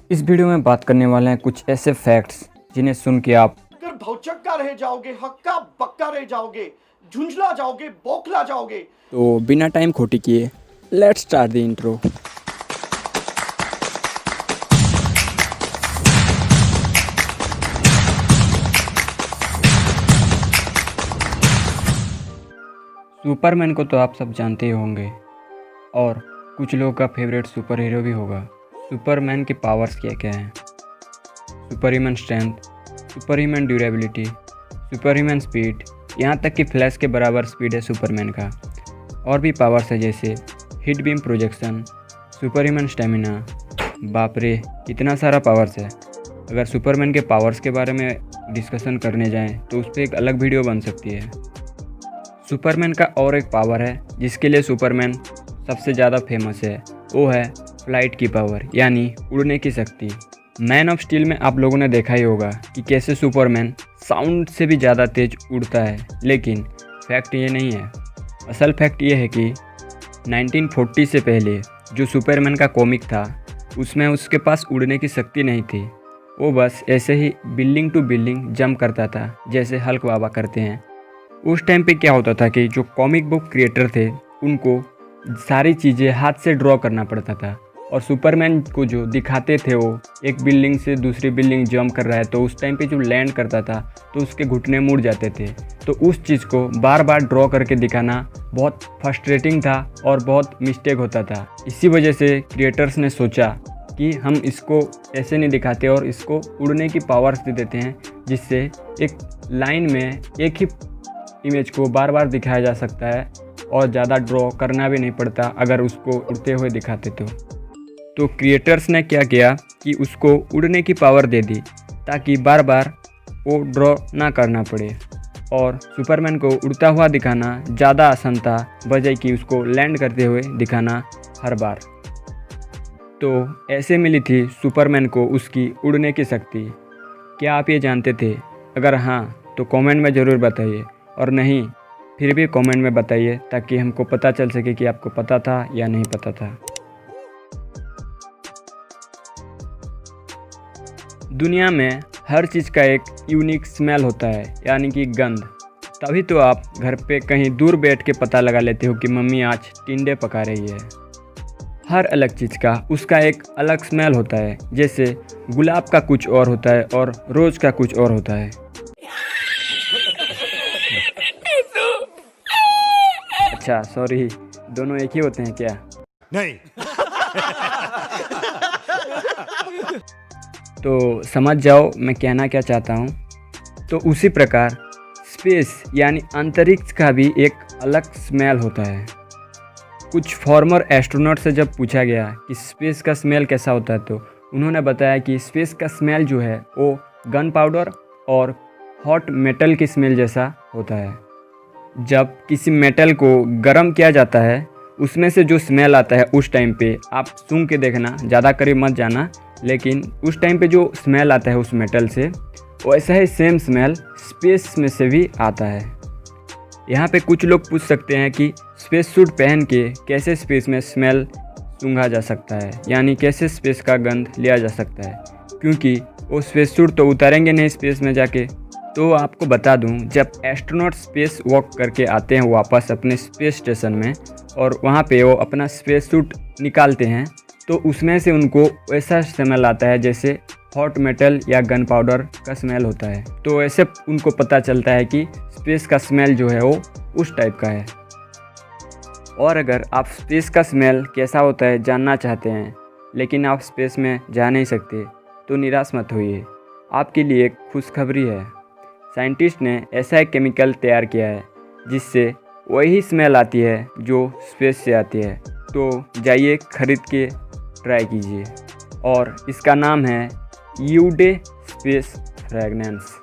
इस वीडियो में बात करने वाले हैं कुछ ऐसे फैक्ट्स जिन्हें सुन के आप अगर भौचक्का रह जाओगे, हक्का बक्का रह जाओगे, झुंझला जाओगे, बौखला जाओगे। तो बिना टाइम खोटी किए let's start the intro. Superman को तो आप सब जानते ही होंगे और कुछ लोगों का फेवरेट सुपर हीरो भी होगा। सुपरमैन के पावर्स क्या क्या हैं? Super human strength, super human durability, super human speed, यहाँ तक कि फ्लैश के बराबर स्पीड है सुपरमैन का। और भी पावर्स है जैसे hit beam projection, super human stamina. बाप रे, कितना सारा पावर्स है। अगर सुपरमैन के पावर्स के बारे में डिस्कशन करने जाएं तो उस पर एक अलग वीडियो बन सकती है। सुपरमैन का और एक पावर है जिसके लिए सुपरमैन सबसे ज़्यादा फेमस है, वो है फ्लाइट की पावर, यानी उड़ने की शक्ति। मैन ऑफ स्टील में आप लोगों ने देखा ही होगा कि कैसे सुपरमैन साउंड से भी ज़्यादा तेज उड़ता है, लेकिन फैक्ट ये नहीं है। असल फैक्ट ये है कि 1940 से पहले जो सुपरमैन का कॉमिक था उसमें उसके पास उड़ने की शक्ति नहीं थी। वो बस ऐसे ही बिल्डिंग टू बिल्डिंग जंप करता था जैसे हल्क बाबा करते हैं। उस टाइम पे क्या होता था कि जो कॉमिक बुक क्रिएटर थे उनको सारी चीज़ें हाथ से ड्रॉ करना पड़ता था, और सुपरमैन को जो दिखाते थे वो एक बिल्डिंग से दूसरी बिल्डिंग जंप कर रहा है, तो उस टाइम पे जो लैंड करता था तो उसके घुटने मुड़ जाते थे। तो उस चीज़ को बार बार ड्रॉ करके दिखाना बहुत फ्रस्ट्रेटिंग था और बहुत मिस्टेक होता था। इसी वजह से क्रिएटर्स ने सोचा कि हम इसको ऐसे नहीं दिखाते और इसको उड़ने की पावर्स दे देते हैं, जिससे एक लाइन में एक ही इमेज को बार बार दिखाया जा सकता है और ज़्यादा ड्रॉ करना भी नहीं पड़ता अगर उसको उड़ते हुए दिखाते तो क्रिएटर्स ने क्या किया कि उसको उड़ने की पावर दे दी ताकि बार बार वो ड्रॉ ना करना पड़े, और सुपरमैन को उड़ता हुआ दिखाना ज़्यादा आसान था बजाय कि उसको लैंड करते हुए दिखाना हर बार। तो ऐसे मिली थी सुपरमैन को उसकी उड़ने की शक्ति। क्या आप ये जानते थे? अगर हाँ तो कमेंट में ज़रूर बताइए, और नहीं फिर भी कमेंट में बताइए ताकि हमको पता चल सके कि आपको पता था या नहीं पता था। दुनिया में हर चीज़ का एक यूनिक स्मेल होता है, यानी कि गंध। तभी तो आप घर पे कहीं दूर बैठ के पता लगा लेते हो कि मम्मी आज टिंडे पका रही है। हर अलग चीज़ का उसका एक अलग स्मेल होता है, जैसे गुलाब का कुछ और होता है और रोज़ का कुछ और होता है। अच्छा सॉरी, दोनों एक ही होते हैं क्या? नहीं। तो समझ जाओ मैं कहना क्या चाहता हूँ। तो उसी प्रकार स्पेस यानी अंतरिक्ष का भी एक अलग स्मेल होता है। कुछ फॉर्मर एस्ट्रोनॉट से जब पूछा गया कि स्पेस का स्मेल कैसा होता है, तो उन्होंने बताया कि स्पेस का स्मेल जो है वो गन पाउडर और हॉट मेटल की स्मेल जैसा होता है। जब किसी मेटल को गर्म किया जाता है उसमें से जो स्मेल आता है उस टाइम पे आप सूंघ के देखना, ज़्यादा करीब मत जाना, लेकिन उस टाइम पे जो स्मेल आता है उस मेटल से वैसा ही सेम स्मेल स्पेस में से भी आता है। यहाँ पे कुछ लोग पूछ सकते हैं कि स्पेस सूट पहन के कैसे स्पेस में स्मेल सूंघा जा सकता है, यानी कैसे स्पेस का गंध लिया जा सकता है, क्योंकि वो स्पेस सूट तो उतारेंगे नहीं स्पेस में जाके। तो आपको बता दूं, जब एस्ट्रोनॉट स्पेस वॉक करके आते हैं वापस अपने स्पेस स्टेशन में और वहाँ पे वो अपना स्पेस सूट निकालते हैं, तो उसमें से उनको वैसा स्मेल आता है जैसे हॉट मेटल या गन पाउडर का स्मेल होता है। तो ऐसे उनको पता चलता है कि स्पेस का स्मेल जो है वो उस टाइप का है। और अगर आप स्पेस का स्मेल कैसा होता है जानना चाहते हैं, लेकिन आप स्पेस में जा नहीं सकते, तो निराश मत होइए, आपके लिए एक खुशखबरी है। साइंटिस्ट ने ऐसा एक केमिकल तैयार किया है जिससे वही स्मेल आती है जो स्पेस से आती है। तो जाइए खरीद के ट्राई कीजिए, और इसका नाम है यूडे स्पेस फ्रेगनेंस।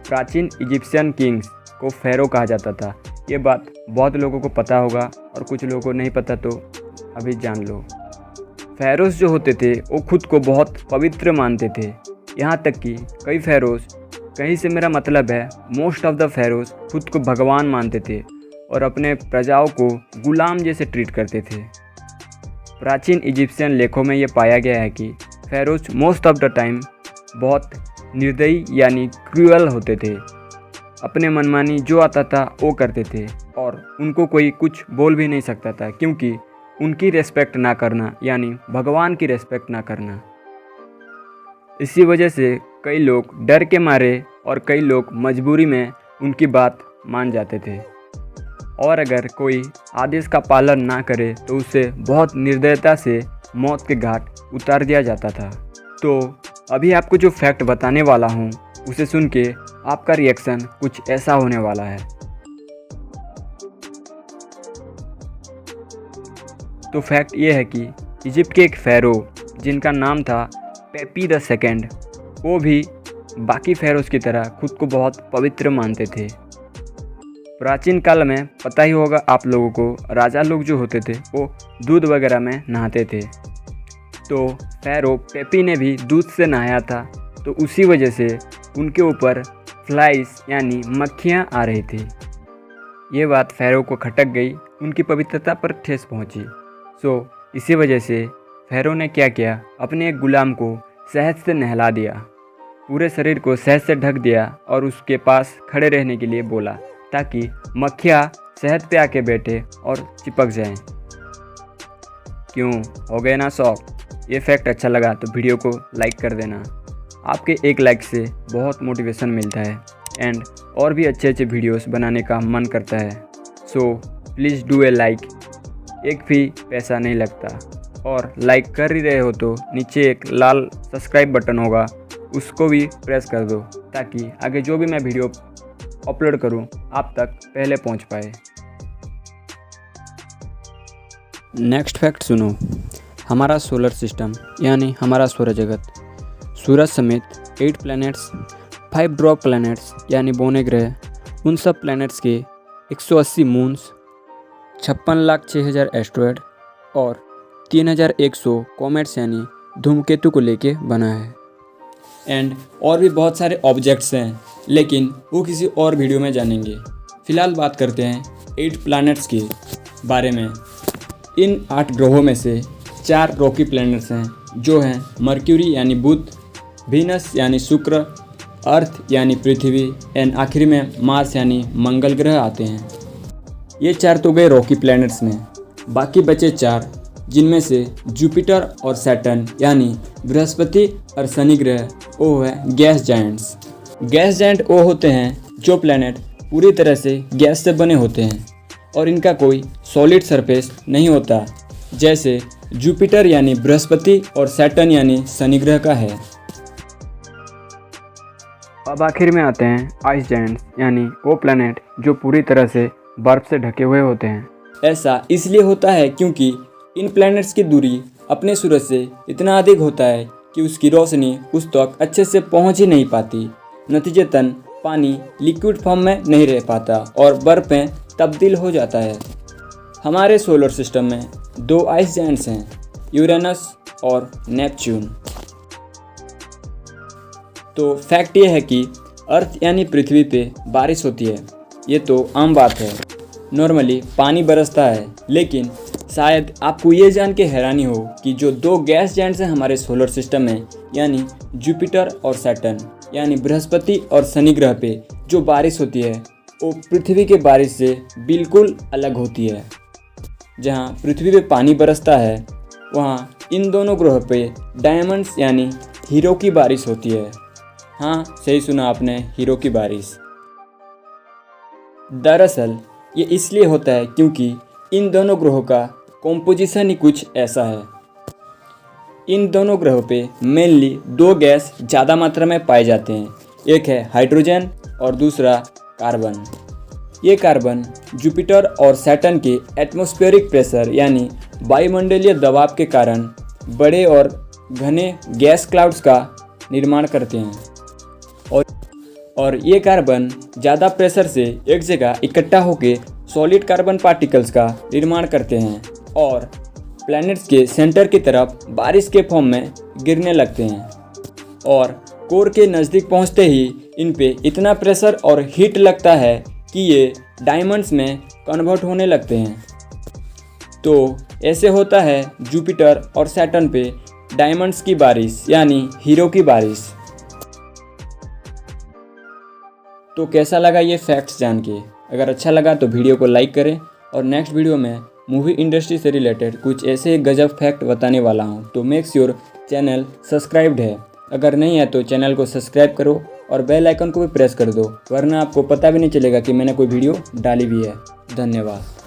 प्राचीन इजिप्शियन किंग्स को फेरो कहा जाता था। ये बात बहुत लोगों को पता होगा और कुछ लोगों को नहीं पता, तो अभी जान लो। फेरोस जो होते थे वो खुद को बहुत पवित्र मानते थे, यहाँ तक कि कई फेरोस, कहीं से मेरा मतलब है मोस्ट ऑफ द फेरोस, खुद को भगवान मानते थे और अपने प्रजाओं को गुलाम जैसे ट्रीट करते थे। प्राचीन इजिप्शियन लेखों में ये पाया गया है कि Feroz most of the time बहुत निर्दयी यानी क्रूअल होते थे। अपने मनमानी जो आता था वो करते थे और उनको कोई कुछ बोल भी नहीं सकता था, क्योंकि उनकी रेस्पेक्ट ना करना यानी भगवान की रेस्पेक्ट ना करना। इसी वजह से कई लोग डर के मारे और कई लोग मजबूरी में उनकी बात मान जाते थे, और अगर कोई आदेश का पालन ना करे तो उसे बहुत निर्दयता से मौत के घाट उतार दिया जाता था। तो अभी आपको जो फैक्ट बताने वाला हूँ उसे सुन के आपका रिएक्शन कुछ ऐसा होने वाला है। तो फैक्ट ये है कि इजिप्ट के एक फ़ैरो जिनका नाम था पेपी द सेकेंड, वो भी बाकी फ़ैरोज़ की तरह खुद को बहुत पवित्र मानते थे। प्राचीन काल में पता ही होगा आप लोगों को, राजा लोग जो होते थे वो दूध वगैरह में नहाते थे। तो फ़ैरो पेपी ने भी दूध से नहाया था, तो उसी वजह से उनके ऊपर फ्लाइज यानी मक्खियाँ आ रही थी। ये बात फ़ैरो को खटक गई, उनकी पवित्रता पर ठेस पहुंची। इसी वजह से फ़ैरो ने क्या किया, अपने एक गुलाम को शहद से नहला दिया, पूरे शरीर को शहद से ढक दिया और उसके पास खड़े रहने के लिए बोला ताकि मक्खियाँ शहद पे आके बैठे और चिपक जाएं। क्यों हो गए ना शौक? ये फैक्ट अच्छा लगा तो वीडियो को लाइक कर देना। आपके एक लाइक से बहुत मोटिवेशन मिलता है एंड और भी अच्छे अच्छे वीडियोस बनाने का मन करता है। So please do a like, एक भी पैसा नहीं लगता। और लाइक कर ही रहे हो तो नीचे एक लाल सब्सक्राइब बटन होगा, उसको भी प्रेस कर दो ताकि आगे जो भी मैं वीडियो अपलोड करूं आप तक पहले पहुंच पाए। नेक्स्ट फैक्ट सुनो। हमारा सोलर सिस्टम यानी हमारा सौर जगत, सूरज समेत 8 प्लैनेट्स, 5 ड्रॉप प्लैनेट्स यानी बौने ग्रह, उन सब प्लैनेट्स के 180 मून्स, 56,06,000 एस्ट्रॉयड और 3,100 कॉमेट्स यानी धूमकेतु को लेके बना है। एंड और भी बहुत सारे ऑब्जेक्ट्स हैं, लेकिन वो किसी और वीडियो में जानेंगे। फ़िलहाल बात करते हैं 8 प्लैनेट्स के बारे में। इन 8 ग्रहों में से 4 रॉकी प्लैनेट्स हैं, जो हैं मर्क्यूरी यानी बुध, वीनस यानी शुक्र, अर्थ यानी पृथ्वी एंड आखिरी में मार्स यानी मंगल ग्रह आते हैं। ये 4 तो गए रॉकी प्लैनेट्स में, बाकी बचे 4, जिनमें से जुपिटर और सैटर्न यानी बृहस्पति और शनि ग्रह वो है गैस जायंट्स। गैस जायंट वो होते हैं जो प्लैनेट पूरी तरह से गैस से बने होते हैं और इनका कोई सॉलिड सरफेस नहीं होता, जैसे जुपिटर यानी बृहस्पति और सैटर्न यानी शनि ग्रह का है। अब आखिर में आते हैं आइस जायंट्स यानी वो प्लैनेट जो पूरी तरह से बर्फ से ढके हुए होते हैं। ऐसा इसलिए होता है क्योंकि इन प्लैनेट्स की दूरी अपने सूरज से इतना अधिक होता है कि उसकी रोशनी उस तक अच्छे से पहुंच ही नहीं पाती। नतीजतन पानी लिक्विड फॉर्म में नहीं रह पाता और बर्फ में तब्दील हो जाता है। हमारे सोलर सिस्टम में 2 आइस जायंट्स हैं, यूरेनस और नेपच्यून। तो फैक्ट ये है कि अर्थ यानी पृथ्वी पे बारिश होती है, ये तो आम बात है। नॉर्मली पानी बरसता है, लेकिन शायद आपको ये जान के हैरानी हो कि जो 2 गैस जायंट्स हैं हमारे सोलर सिस्टम में यानी जुपिटर और सैटर्न यानी बृहस्पति और शनि ग्रह पे जो बारिश होती है वो पृथ्वी के बारिश से बिल्कुल अलग होती है। जहाँ पृथ्वी पे पानी बरसता है वहाँ इन दोनों ग्रहों पे डायमंड्स यानी हीरो की बारिश होती है। हाँ, सही सुना आपने, हीरो की बारिश। दरअसल ये इसलिए होता है क्योंकि इन दोनों ग्रहों का कॉम्पोजिशन ही कुछ ऐसा है। इन दोनों ग्रहों पे मेनली 2 गैस ज़्यादा मात्रा में पाए जाते हैं, एक है हाइड्रोजन और दूसरा कार्बन। ये कार्बन जुपिटर और सैटर्न के एटमॉस्फेरिक प्रेशर यानी वायुमंडलीय दबाव के कारण बड़े और घने गैस क्लाउड्स का निर्माण करते हैं और ये कार्बन ज़्यादा प्रेशर से एक जगह इकट्ठा होकर सॉलिड कार्बन पार्टिकल्स का निर्माण करते हैं और प्लैनेट्स के सेंटर की तरफ बारिश के फॉर्म में गिरने लगते हैं और कोर के नज़दीक पहुंचते ही इन पे इतना प्रेशर और हीट लगता है कि ये डायमंड्स में कन्वर्ट होने लगते हैं। तो ऐसे होता है जुपिटर और सैटर्न पे डायमंड्स की बारिश यानी हीरो की बारिश। तो कैसा लगा ये फैक्ट्स जान के? अगर अच्छा लगा तो वीडियो को लाइक करें और नेक्स्ट वीडियो में मूवी इंडस्ट्री से रिलेटेड कुछ ऐसे गजब फैक्ट बताने वाला हूँ। तो मेक श्योर चैनल सब्सक्राइब्ड है, अगर नहीं है तो चैनल को सब्सक्राइब करो और बेल आइकन को भी प्रेस कर दो, वरना आपको पता भी नहीं चलेगा कि मैंने कोई वीडियो डाली भी है। धन्यवाद।